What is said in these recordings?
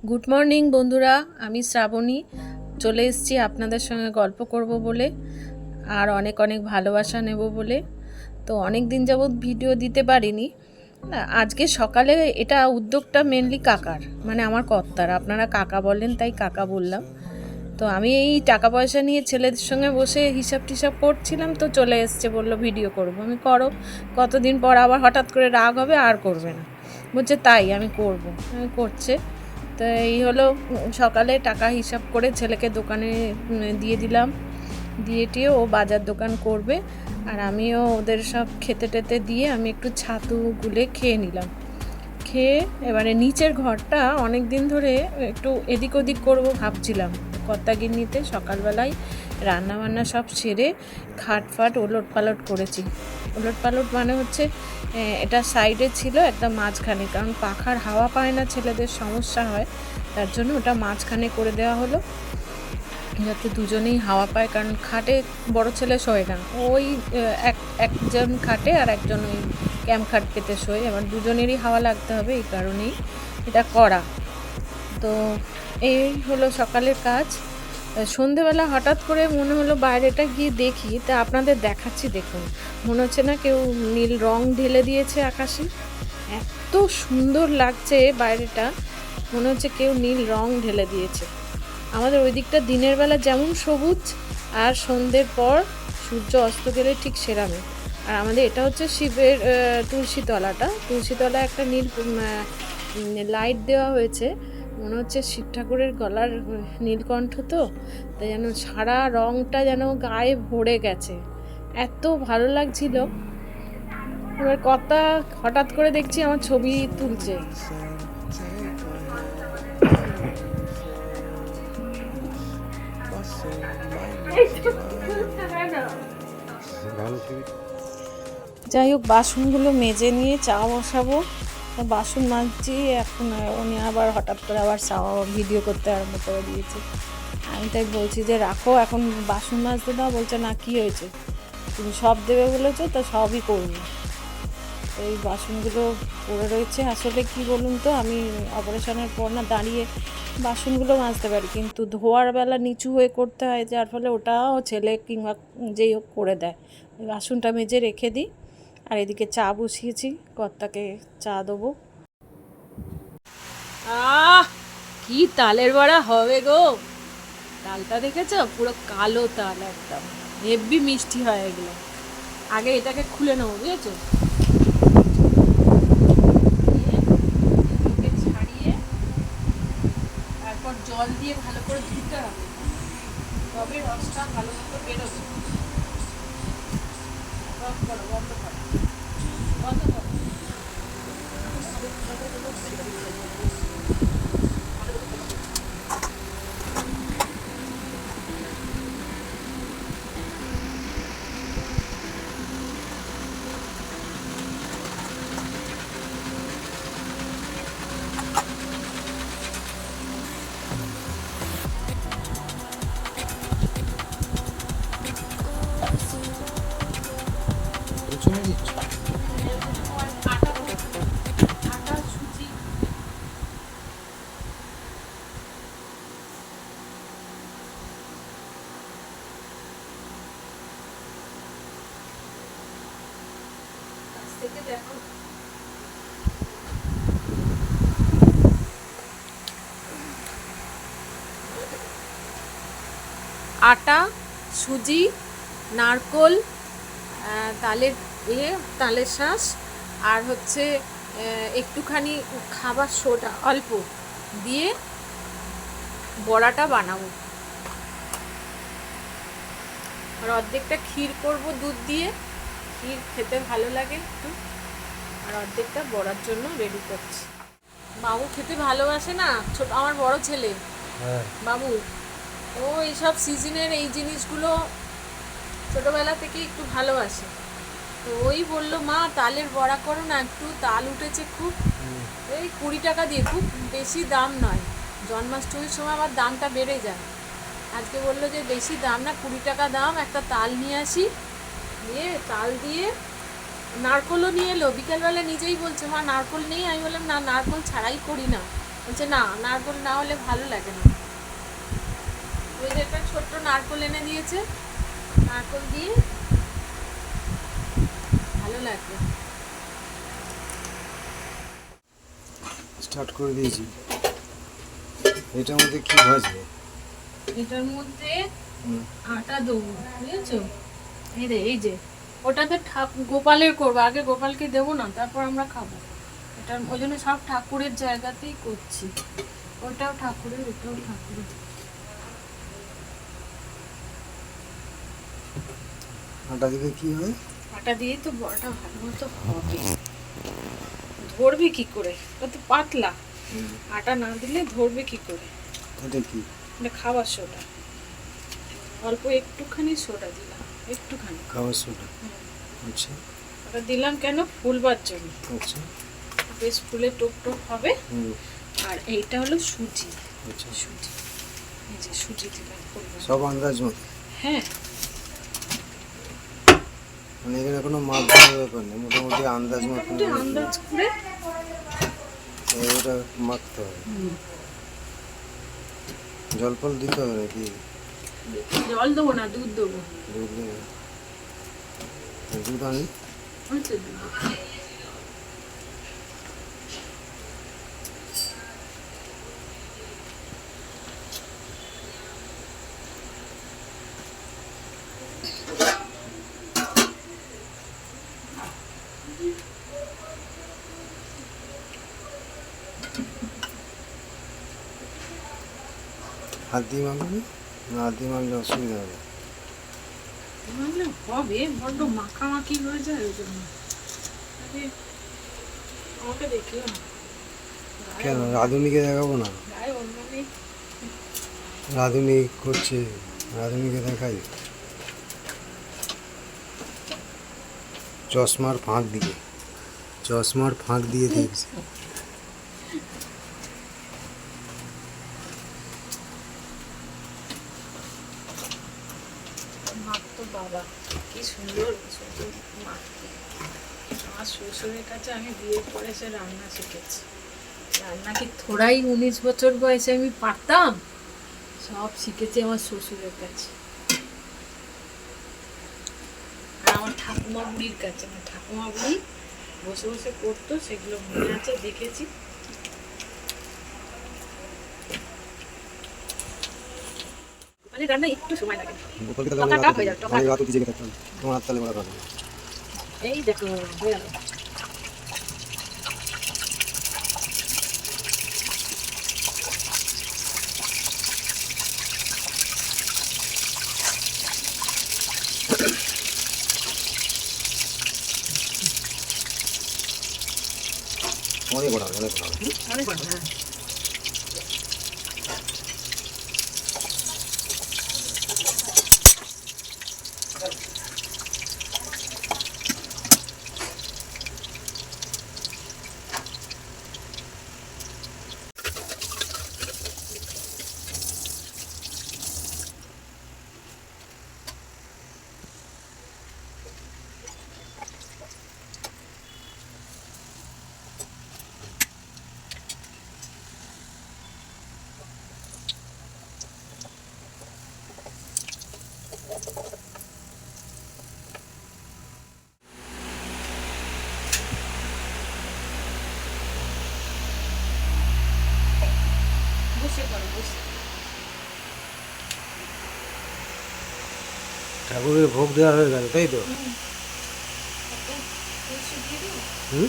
Good morning বন্ধুরা, আমি শ্রাবণী চলে এসেছি আপনাদের সঙ্গে গল্প করব বলে আর অনেক অনেক ভালোবাসা নেব বলে। তো অনেক দিন যাবৎ ভিডিও দিতে পারিনি। আজকে সকালে এটা উদ্যোগটা মেনলি কাকার, মানে আমার কর্তার, আপনারা কাকা বলেন তাই কাকা বললাম। তো আমি এই টাকা পয়সা নিয়ে ছেলেদের সঙ্গে বসে হিসাব টিসাব করছিলাম, তো চলে এসছে, বললো ভিডিও করব। আমি করো, কতদিন পর আবার হঠাৎ করে রাগ হবে আর করবে না, বলছে তাই আমি করব, আমি করছে। তো এই হলো, সকালে টাকা হিসাব করে ছেলেকে দোকানে দিয়ে দিলাম, দিয়ে টিয়ে ও বাজার দোকান করবে, আর আমিও ওদের সব খেতে টেতে দিয়ে আমি একটু ছাতু গুলে খেয়ে নিলাম। খেয়ে এবারে নিচের ঘরটা অনেক দিন ধরে একটু এদিক ওদিক করব ভাবছিলাম। কর্তাগিন্নিতে সকালবেলায় রান্নাবান্না সব সেরে খাট ফাট ওলট পালট করেছি। ওলট পালট মানে হচ্ছে এটা সাইডে ছিল একদম মাঝখানে, কারণ পাখার হাওয়া পায় না, ছেলেদের সমস্যা হয়, তার জন্য ওটা মাঝখানে করে দেওয়া হলো, যাতে দুজনেই হাওয়া পায়। কারণ খাটে বড় ছেলে শোয় না, ওই একজন খাটে আর একজন ওই ক্যাম্প খাট পেতে শোয়, এবার দুজনেরই হাওয়া লাগতে হবে, এই কারণেই এটা করা। তো এই হলো সকালের কাজ। সন্ধেবেলা হঠাৎ করে মনে হলো বাইরেটা গিয়ে দেখি, তা আপনাদের দেখাচ্ছি, দেখুন। মনে হচ্ছে না কেউ নীল রং ঢেলে দিয়েছে আকাশে, এত সুন্দর লাগছে বাইরেটা, মনে হচ্ছে কেউ নীল রং ঢেলে দিয়েছে। আমাদের ওই দিকটা দিনের বেলা যেমন সবুজ, আর সন্ধ্যের পর সূর্য অস্ত গেলে ঠিক সেরামে। আর আমাদের এটা হচ্ছে শিবের তুলসীতলা একটা নীল লাইট দেওয়া হয়েছে, মনে হচ্ছে শিব ঠাকুরের গলার নীলকণ্ঠ, তো তাই যেন সারা রংটা যেন গায়ে ভরে গেছে, এত ভালো লাগছিল। এবার কথা হঠাৎ করে দেখছি আমার ছবি তুলছে। যাই হোক, বাসনগুলো মেজে নিয়ে চা বসাবো, বাসন মাজছি এখন। উনি আবার হঠাৎ করে আবার ভিডিও করতে আরম্ভ করে দিয়েছে। আমি তাই বলছি যে রাখো, এখন বাসন মাজতে দাও। বলছে না, কি হয়েছে, তুমি সব দেবে বলেছো তো সবই করবো। তো এই বাসনগুলো পড়ে রয়েছে। আসলে কি বলুন তো, আমি অপারেশনের পর না দাঁড়িয়ে বাসনগুলো মাজতে পারি, কিন্তু ধোয়ার বেলা নিচু হয়ে করতে হয়, যার ফলে ওটাও ছেলে কিংবা যেই হোক করে দেয়। ওই বাসনটা মেজে রেখে দিই, আর এদিকে চা বসিয়েছি, কর্তাকে চা দেবো। কি তালের বড়া হবে গো, তালটা দেখেছো, পুরো কালো তাল, একদম হেভি মিষ্টি হয় এগুলো। আগে এটাকে খুলে নেবো, বুঝেছো, ছাড়িয়ে তারপর জল দিয়ে ভালো করে ধুতে হবে, তবে রসটা ভালো মতো বেরোবে। বন্ধ করো, বন্ধ করো, বন্ধ করো। দেখো, আটা, সুজি, নারকোল, তালের তালের শাঁস, আর হচ্ছে একটুখানি খাবার সোডা অল্প দিয়ে বড়াটা বানাবো। আর অর্ধেকটা ক্ষীর করব দুধ দিয়ে, ক্ষীর খেতে ভালো লাগে একটু, আর অর্ধেকটা বড়ার জন্য রেডি করছি। বাবু খেতে ভালোবাসে না, ছোট আমার বড় ছেলে বাবু, ও এইসব সিজনের এই জিনিসগুলো ছোটোবেলা থেকে একটু ভালোবাসে। তো ওই বললো, মা তালের বড়া করো না, একটু তাল উঠেছে খুব, এই 20 টাকা দিয়ে, খুব বেশি দাম নয়, জন্মাষ্টমীর সময় আবার দামটা বেড়ে যায়। আজকে বললো যে বেশি দাম না, 20 টাকা দাম, একটা তাল নিয়ে আসি, দিয়ে তাল দিয়ে নারকোলও নিয়ে এলো। বিকেলবেলা নিজেই বলছে, মা নারকোল নেই, আমি বললাম না, নারকোল ছাড়াই করি না, বলছে না, নারকোল না হলে ভালো লাগে না। ওই যে একটা ছোট্ট নারকোল এনে দিয়েছে, নারকোল দিয়ে ভালো লাগবে। স্টার্ট করে দিয়েছি। এটার মধ্যে কি ভাজবে? এটার মধ্যে আটা দেবো, বুঝেছো? এই যে ওটাতে গোপালের করবো, আগে গোপালকে দেবো না, তারপর আমরা খাবো। এটার ওই জন্য সব ঠাকুরের জায়গাতেই করছি। ওটাও ঠাকুরের, ওটাও ঠাকুরের। আটা দিলে কি হয়? আটা দিয়ে তো বড়টা ভালো মতো হবে। ধরবে কি করে? ওটা তো পাতলা, আটা না দিলে ধরবে কি করে? এটা কি? এটা খাবার সোডা, অল্প একটুখানি সোডা দিলাম, একটুখানি খাবার সোডা। আচ্ছা, ওটা দিলাম কেন? ফুলবার জন্য। আচ্ছা, বেশ ফুলে টোপ টোপ হবে। আর এইটা হলো সুজি। আচ্ছা, সুজি, এই যে সুজি দিলাম ফুলবার। সব আন্দাজ মতো? হ্যাঁ, মানে এখানে কোনো মাপ দেওয়ার ব্যাপার নেই, মোটামুটি আন্দাজ মতো মোটামুটি আন্দাজ করে ওটা মাখতে হবে। জল ফল দিতে হবে নাকি? জল দেবো না, দুধ দেবো। দুধ দেবে? দুধ আনি। আচ্ছা, দুধ। হাত দিয়ে মাখবি না? হাত দিয়ে মাখলে অসুবিধা হবে। মাখলে হবে, বড্ড মাখামাখি হয়ে যায় ওই জন্য। আরে আমাকে দেখিও না, কেন রাঁধুনিকে দেখাবো না? গায়ে অন্য নেই। রাঁধুনি করছে, রাঁধুনিকে দেখাই। চশমার ফাঁক দিয়ে, চশমার ফাঁক দিয়ে দেখছি। মাখতো বাবা, কি সুন্দর শ্বশুর মাখতো। আমার শ্বশুরের কাছে আমি বিয়ের পরে সে রান্না শিখেছি। রান্না কি থোড়াই 19 বছর বয়সে আমি পারতাম? সব শিখেছি আমার শ্বশুরের কাছে আর আমার ঠাকুমা বুড়ির কাছে। আমার ঠাকুমা বুড়ি বসে বসে করতো, সেগুলো মনে আছে, দেখেছি। মানে রান্না একটু সময় লাগে, টকা হয়ে যাবে, টকা। এই দেখো হয়ে গেল। অনেক বড়, অনেক বড়। অনেক বড়, হ্যাঁ। বসে করো, বসে। ঠাকুরের ভোগ দেওয়া হয়ে গেল, তাই তো? হুম।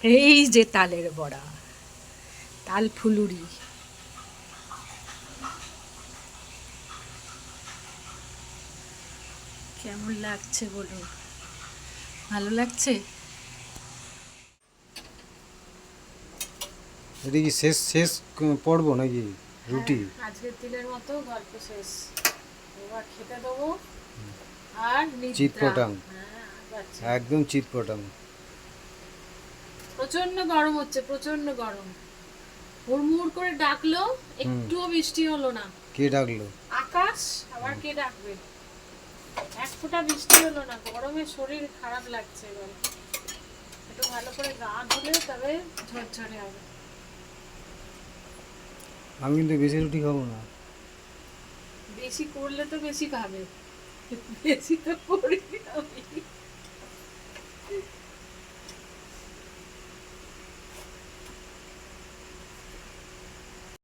এই যে তালের বড়া, তাল ফুলুরি। কেমন লাগছে বলুন, ভালো লাগছে? এটা কি শেষ শেষ পড়বো নাকি রুটি? আজকের দিনের মতো গল্প শেষ, এবার খেতে দেবো আর চিৎপটাং, বাচ্চা। একদম চিৎপটাং। প্রচন্ড গরম হচ্ছে, প্রচন্ড গরম। হুড়মুড় করে ডাকলো, একটুও বৃষ্টি হলো না। কে ডাকলো? আকাশ, আবার কে ডাকবে? এক ফোঁটা বৃষ্টি হলো না, গরমে শরীর খারাপ লাগছে। এবার একটু ভালো করে গা ধুলে তবে ঝরঝরে হবে। আমি কিন্তু বেশি রুটি খাবো না। বেশি করলে তো বেশি খাবে, বেশি তো করি আমি।